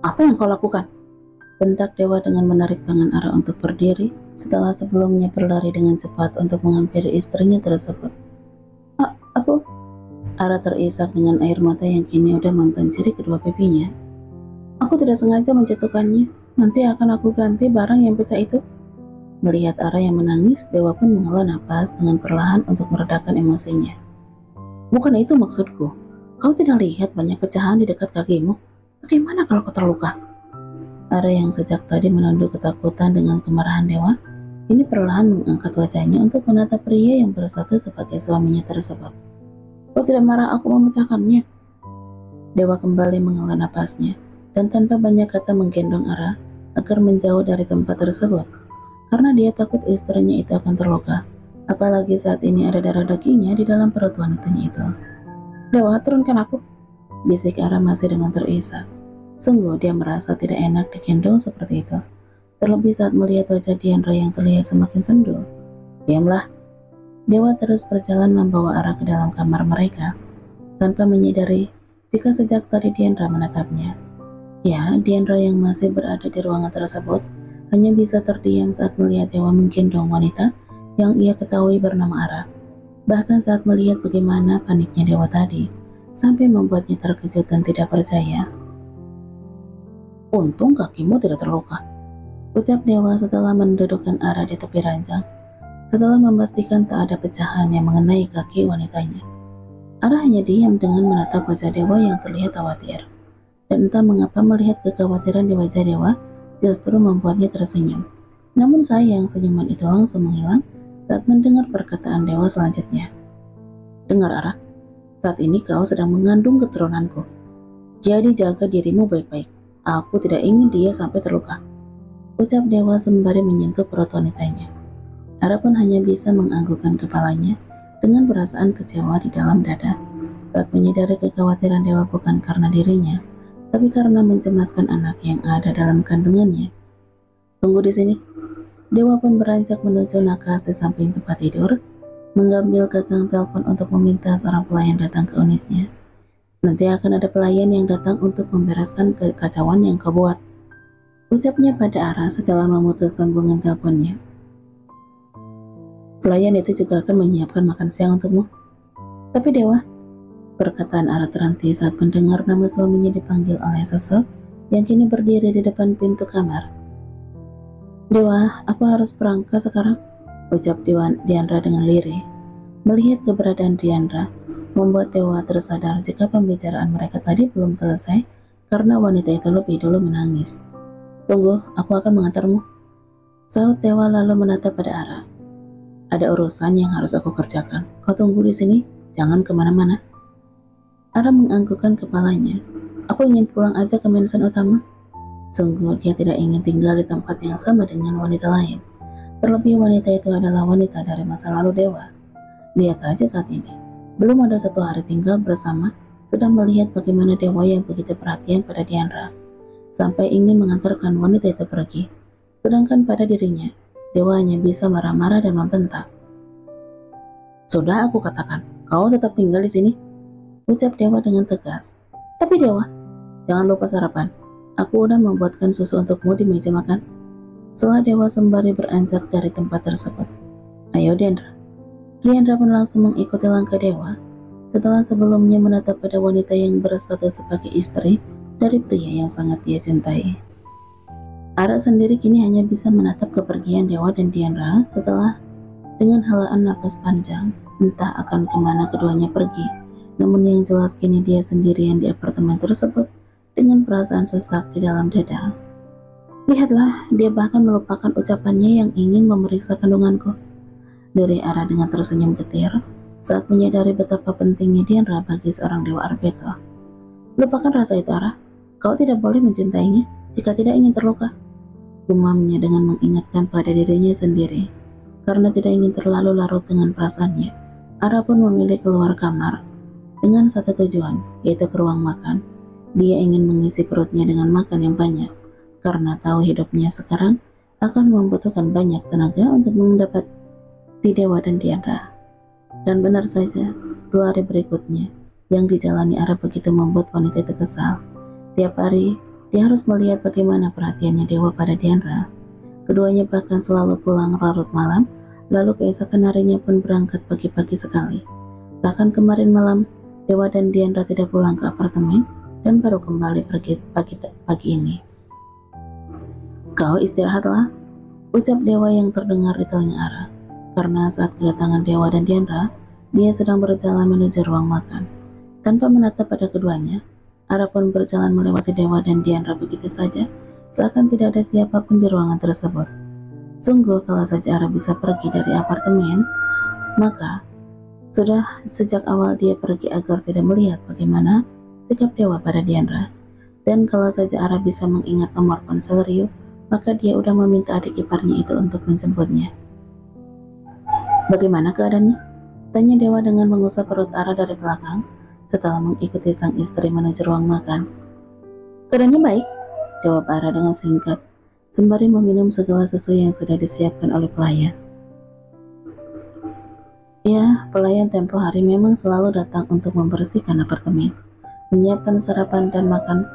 Apa yang kau lakukan? Bentak Dewa dengan menarik tangan Ara untuk berdiri setelah sebelumnya berlari dengan cepat untuk menghampiri istrinya tersebut. Aku... Ara terisak dengan air mata yang kini udah membanjiri kedua pipinya. Aku tidak sengaja menjatuhkannya. Nanti akan aku ganti barang yang pecah itu. Melihat Ara yang menangis, Dewa pun menghela napas dengan perlahan untuk meredakan emosinya. Bukan itu maksudku. Kau tidak lihat banyak pecahan di dekat kakimu? Bagaimana kalau kau terluka? Ara yang sejak tadi menunduk ketakutan dengan kemarahan Dewa, ini perlahan mengangkat wajahnya untuk menatap pria yang bersatu sebagai suaminya tersebut. Kau tidak marah aku memecahkannya? Dewa kembali menghela napasnya, dan tanpa banyak kata menggendong Ara agar menjauh dari tempat tersebut, karena dia takut istrinya itu akan terluka, apalagi saat ini ada darah dagingnya di dalam perut wanitanya itu. Dewa, turunkan aku, bisik Ara masih dengan terisak. Sungguh dia merasa tidak enak digendong seperti itu, terlebih saat melihat wajah Diandra yang terlihat semakin sendu. Diamlah. Dewa terus berjalan membawa Ara ke dalam kamar mereka, tanpa menyadari jika sejak tadi Diandra menatapnya. Ya, Diandra yang masih berada di ruangan tersebut hanya bisa terdiam saat melihat Dewa menggendong wanita yang ia ketahui bernama Ara. Bahkan saat melihat bagaimana paniknya Dewa tadi, sampai membuatnya terkejut dan tidak percaya. Untung kakimu tidak terluka, ucap Dewa setelah mendudukkan Ara di tepi ranjang, setelah memastikan tak ada pecahan yang mengenai kaki wanitanya. Ara hanya diam dengan menatap wajah Dewa yang terlihat khawatir, dan entah mengapa melihat kekhawatiran di wajah Dewa justru membuatnya tersenyum. Namun sayang senyuman itu langsung menghilang saat mendengar perkataan Dewa selanjutnya. Dengar Ara, saat ini kau sedang mengandung keturunanku. Jadi jaga dirimu baik-baik. Aku tidak ingin dia sampai terluka, ucap Dewa sembari menyentuh perut wanitanya. Ara pun hanya bisa menganggukkan kepalanya dengan perasaan kecewa di dalam dada saat menyadari kekhawatiran Dewa bukan karena dirinya, tapi karena mencemaskan anak yang ada dalam kandungannya. Tunggu di sini. Dewa pun beranjak menuju nakas di samping tempat tidur, mengambil gagang telepon untuk meminta seorang pelayan datang ke unitnya. Nanti akan ada pelayan yang datang untuk membereskan kekacauan yang kau buat, ucapnya pada Ara setelah memutus sambungan teleponnya. Pelayan itu juga akan menyiapkan makan siang untukmu. Tapi Dewa, perkataan Ara terhenti saat mendengar nama suaminya dipanggil oleh sosok yang kini berdiri di depan pintu kamar. Dewa, aku harus berangkat sekarang, ucap Diandra dengan lirih. Melihat keberadaan Diandra, membuat Dewa tersadar jika pembicaraan mereka tadi belum selesai karena wanita itu lebih dulu menangis. Tunggu, aku akan mengantarmu, sahut Dewa lalu menatap pada Ara. Ada urusan yang harus aku kerjakan. Kau tunggu di sini, jangan kemana-mana. Ara menganggukkan kepalanya. Aku ingin pulang aja ke mansion utama. Sungguh dia tidak ingin tinggal di tempat yang sama dengan wanita lain. Terlebih wanita itu adalah wanita dari masa lalu Dewa. Lihat aja saat ini. Belum ada satu hari tinggal bersama, sudah melihat bagaimana Dewa yang begitu perhatian pada Diandra, sampai ingin mengantarkan wanita itu pergi. Sedangkan pada dirinya, Dewa hanya bisa marah-marah dan membentak. Sudah aku katakan, kau tetap tinggal di sini, ucap Dewa dengan tegas. Tapi Dewa, jangan lupa sarapan. Aku udah membuatkan susu untukmu di meja makan. Setelah Dewa sembari beranjak dari tempat tersebut. Ayo Diandra. Diandra pun langsung mengikuti langkah Dewa, setelah sebelumnya menatap pada wanita yang berstatus sebagai istri dari pria yang sangat dia cintai. Ara sendiri kini hanya bisa menatap kepergian Dewa dan Diandra setelah dengan helaan napas panjang, entah akan kemana keduanya pergi. Namun yang jelas kini dia sendirian di apartemen tersebut dengan perasaan sesak di dalam dada. Lihatlah, dia bahkan melupakan ucapannya yang ingin memeriksa kandunganku. Dari Ara dengan tersenyum getir saat menyadari betapa pentingnya Diandra bagi seorang Dewa Arbeto. Lupakan rasa itu Ara, kau tidak boleh mencintainya jika tidak ingin terluka, gumamnya dengan mengingatkan pada dirinya sendiri. Karena tidak ingin terlalu larut dengan perasaannya, Ara pun memilih keluar kamar dengan satu tujuan, yaitu ke ruang makan. Dia ingin mengisi perutnya dengan makan yang banyak, karena tahu hidupnya sekarang akan membutuhkan banyak tenaga untuk mendapat Dewa dan Diandra. Dan benar saja, 2 hari berikutnya yang dijalani Ara begitu membuat wanita itu kesal. Tiap hari dia harus melihat bagaimana perhatiannya Dewa pada Diandra. Keduanya bahkan selalu pulang larut malam, lalu keesokan harinya pun berangkat pagi-pagi sekali. Bahkan kemarin malam, Dewa dan Diandra tidak pulang ke apartemen dan baru kembali pergi pagi ini. "Kau istirahatlah," ucap Dewa yang terdengar di telinga Ara. Karena saat kedatangan Dewa dan Diandra, dia sedang berjalan menuju ruang makan. Tanpa menatap pada keduanya, Ara pun berjalan melewati Dewa dan Diandra begitu saja, seakan tidak ada siapapun di ruangan tersebut. Sungguh kalau saja Ara bisa pergi dari apartemen, maka sudah sejak awal dia pergi agar tidak melihat bagaimana sikap Dewa pada Diandra. Dan kalau saja Ara bisa mengingat nomor ponsel Ryu, maka dia udah meminta adik iparnya itu untuk menjemputnya. "Bagaimana keadaannya?" tanya Dewa dengan mengusap perut Ara dari belakang setelah mengikuti sang istri menuju ruang makan. "Keadaannya baik," jawab Ara dengan singkat, sembari meminum segala susu yang sudah disiapkan oleh pelayan. Ya, pelayan tempo hari memang selalu datang untuk membersihkan apartemen, menyiapkan sarapan dan makan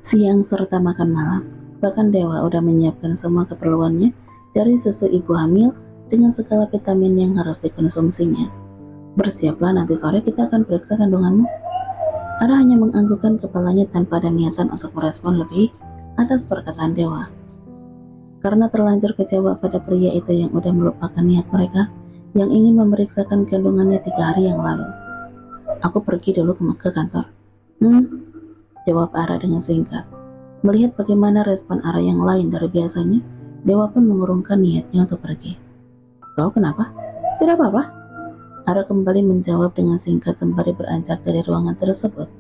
siang serta makan malam. Bahkan Dewa udah menyiapkan semua keperluannya, dari susu ibu hamil dengan segala vitamin yang harus dikonsumsinya. "Bersiaplah, nanti sore kita akan periksa kandunganmu." Ara hanya menganggukkan kepalanya tanpa ada niatan untuk merespon lebih atas perkataan Dewa. Karena terlanjur kecewa pada pria itu yang udah melupakan niat mereka yang ingin memeriksakan kandungannya 3 hari yang lalu. "Aku pergi dulu ke kantor." Jawab Ara dengan singkat. Melihat bagaimana respon Ara yang lain dari biasanya, Dewa pun mengurungkan niatnya untuk pergi. "Kau kenapa?" "Tidak apa-apa." Ara kembali menjawab dengan singkat sembari beranjak dari ruangan tersebut,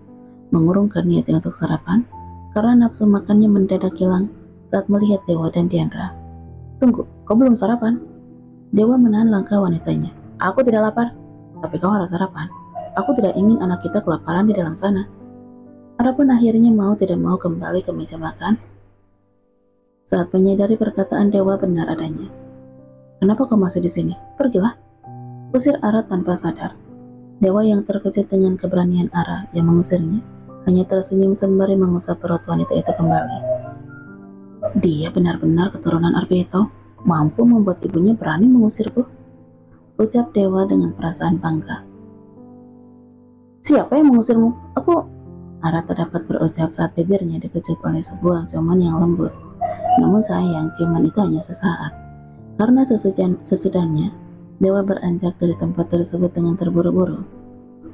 mengurungkan niatnya untuk sarapan, karena nafsu makannya mendadak hilang saat melihat Dewa dan Diandra. "Tunggu, kau belum sarapan?" Dewa menahan langkah wanitanya. "Aku tidak lapar, tapi kau harus sarapan. Aku tidak ingin anak kita kelaparan di dalam sana." Ara pun akhirnya mau tidak mau kembali ke meja makan saat menyadari perkataan Dewa benar adanya. "Kenapa kau masih di sini? Pergilah," usir Ara tanpa sadar. Dewa yang terkejut dengan keberanian Ara yang mengusirnya hanya tersenyum sembari mengusap perut wanita itu kembali. "Dia benar-benar keturunan Arbeto, mampu membuat ibunya berani mengusirku," ucap Dewa dengan perasaan bangga. "Siapa yang mengusirmu? Ara terdapat berucap saat bibirnya dikecup oleh sebuah ciuman yang lembut. Namun sayang, ciuman itu hanya sesaat. Karena sesudahnya, Dewa beranjak dari tempat tersebut dengan terburu-buru.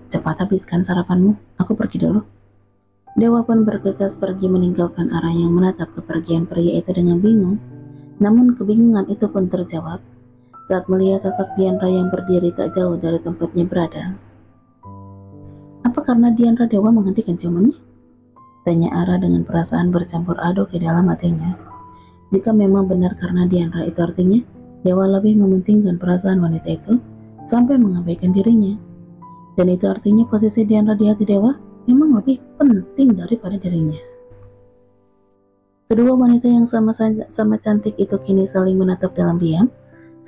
"Cepat habiskan sarapanmu, aku pergi dulu." Dewa pun bergegas pergi meninggalkan Ara yang menatap kepergian pria itu dengan bingung. Namun kebingungan itu pun terjawab saat melihat sosok Diandra yang berdiri tak jauh dari tempatnya berada. "Apa karena Diandra Dewa menghentikan ciumannya?" tanya Ara dengan perasaan bercampur aduk di dalam hatinya. Jika memang benar karena Diandra, itu artinya Dewa lebih mementingkan perasaan wanita itu sampai mengabaikan dirinya. Dan itu artinya posisi Diandra di hati Dewa memang lebih penting daripada dirinya. Kedua wanita yang sama cantik itu kini saling menatap dalam diam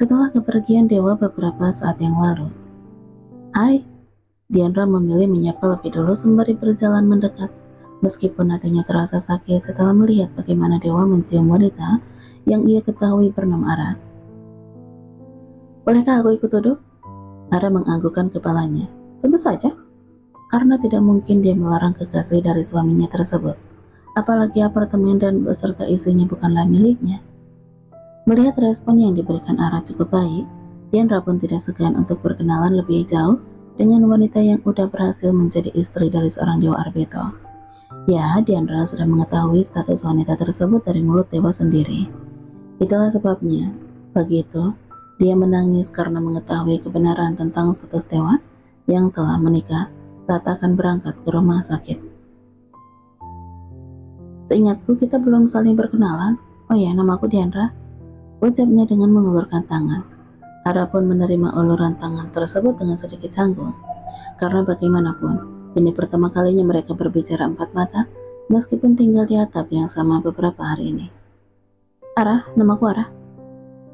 setelah kepergian Dewa beberapa saat yang lalu. "Hai," Diandra memilih menyapa lebih dulu sembari berjalan mendekat, meskipun hatinya terasa sakit setelah melihat bagaimana Dewa mencium wanita yang ia ketahui bernama Ara. "Bolehkah aku ikut duduk?" Ara menganggukkan kepalanya. "Tentu saja," karena tidak mungkin dia melarang kekasih dari suaminya tersebut, apalagi apartemen dan beserta isinya bukanlah miliknya. Melihat respon yang diberikan Ara cukup baik, Diandra pun tidak segan untuk berkenalan lebih jauh dengan wanita yang udah berhasil menjadi istri dari seorang Dewa Arbeto. Ya, Diandra sudah mengetahui status wanita tersebut dari mulut Dewa sendiri. Itulah sebabnya, bagi itu, dia menangis karena mengetahui kebenaran tentang status Dewa yang telah menikah saat akan berangkat ke rumah sakit. "Seingatku kita belum saling berkenalan." "Oh ya, namaku Diandra," ucapnya dengan mengulurkan tangan. Ara pun menerima uluran tangan tersebut dengan sedikit canggung, karena bagaimanapun, ini pertama kalinya mereka berbicara empat mata, meskipun tinggal di atap yang sama beberapa hari ini. "Ara, namaku Ara."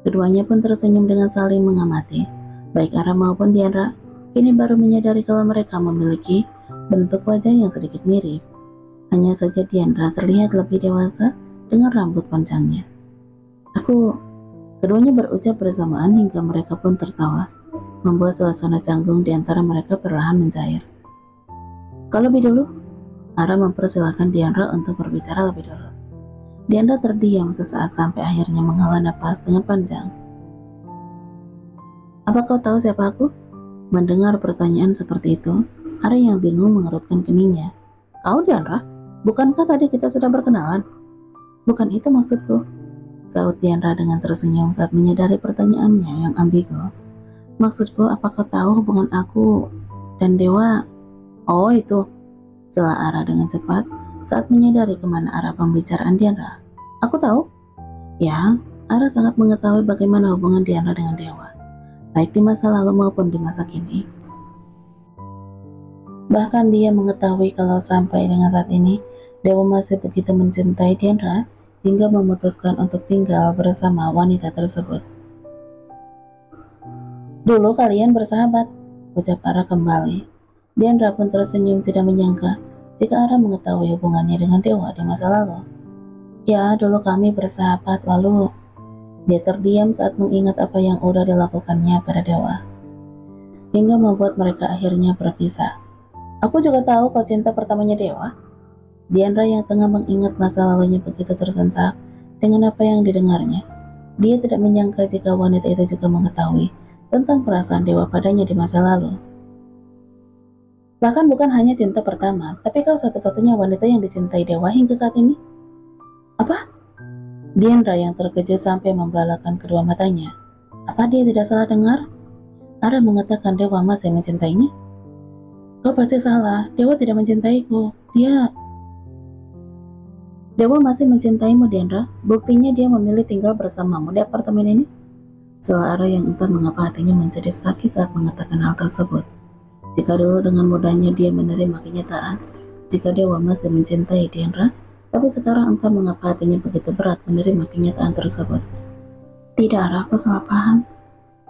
Keduanya pun tersenyum dengan saling mengamati. Baik Ara maupun Diandra kini baru menyadari kalau mereka memiliki bentuk wajah yang sedikit mirip. Hanya saja Diandra terlihat lebih dewasa dengan rambut panjangnya. Keduanya berucap bersamaan hingga mereka pun tertawa, membuat suasana canggung di antara mereka perlahan mencair. Kalau lebih dulu, Ara mempersilahkan Diandra untuk berbicara lebih dulu. Diandra terdiam sesaat sampai akhirnya menghela napas dengan panjang. Apa kau tahu siapa aku? Mendengar pertanyaan seperti itu, Ara yang bingung mengerutkan keningnya. Kau Diandra? Bukankah tadi kita sudah berkenalan? Bukan itu maksudku, sahut Diandra dengan tersenyum saat menyadari pertanyaannya yang ambigu. Maksudku, apa kau tahu hubungan aku dan Dewa? Oh itu, sela Ara dengan cepat saat menyadari kemana arah pembicaraan Diandra. Aku tahu. Ya, Ara sangat mengetahui bagaimana hubungan Diandra dengan Dewa, baik di masa lalu maupun di masa kini. Bahkan dia mengetahui kalau sampai dengan saat ini, Dewa masih begitu mencintai Diandra hingga memutuskan untuk tinggal bersama wanita tersebut. Dulu kalian bersahabat, ucap Ara kembali. Diandra pun tersenyum tidak menyangka jika Ara mengetahui hubungannya dengan Dewa di masa lalu. Ya, dulu kami bersahabat, lalu dia terdiam saat mengingat apa yang udah dilakukannya pada Dewa, hingga membuat mereka akhirnya berpisah. Aku juga tahu kau cinta pertamanya Dewa. Diandra yang tengah mengingat masa lalunya begitu tersentak dengan apa yang didengarnya. Dia tidak menyangka jika wanita itu juga mengetahui tentang perasaan Dewa padanya di masa lalu. Bahkan bukan hanya cinta pertama, tapi kau satu-satunya wanita yang dicintai Dewa hingga saat ini. Apa? Diandra yang terkejut sampai membelalakan kedua matanya. Apa dia tidak salah dengar? Ara mengatakan Dewa masih mencintainya. Kau pasti salah, Dewa tidak mencintaiku. Dewa masih mencintaimu, Diandra. Buktinya dia memilih tinggal bersamamu di apartemen ini. Sela Ara yang entah mengapa hatinya menjadi sakit saat mengatakan hal tersebut. Jika dulu dengan mudahnya dia menerima kenyataan jika Dewa masih mencintai Diandra, tapi sekarang entah mengapa hatinya begitu berat menerima kenyataan tersebut. Tidak, Ara, aku salah paham.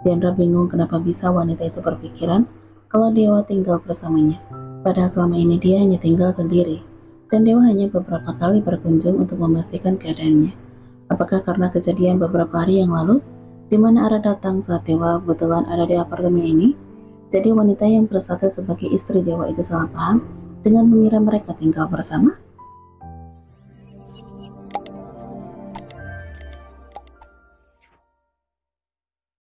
Diandra bingung kenapa bisa wanita itu berpikiran kalau Dewa tinggal bersamanya, padahal selama ini dia hanya tinggal sendiri, dan Dewa hanya beberapa kali berkunjung untuk memastikan keadaannya. Apakah karena kejadian beberapa hari yang lalu, di mana Ara datang saat Dewa kebetulan ada di apartemen ini, jadi wanita yang berstatus sebagai istri Dewa itu salah paham dengan mengira mereka tinggal bersama?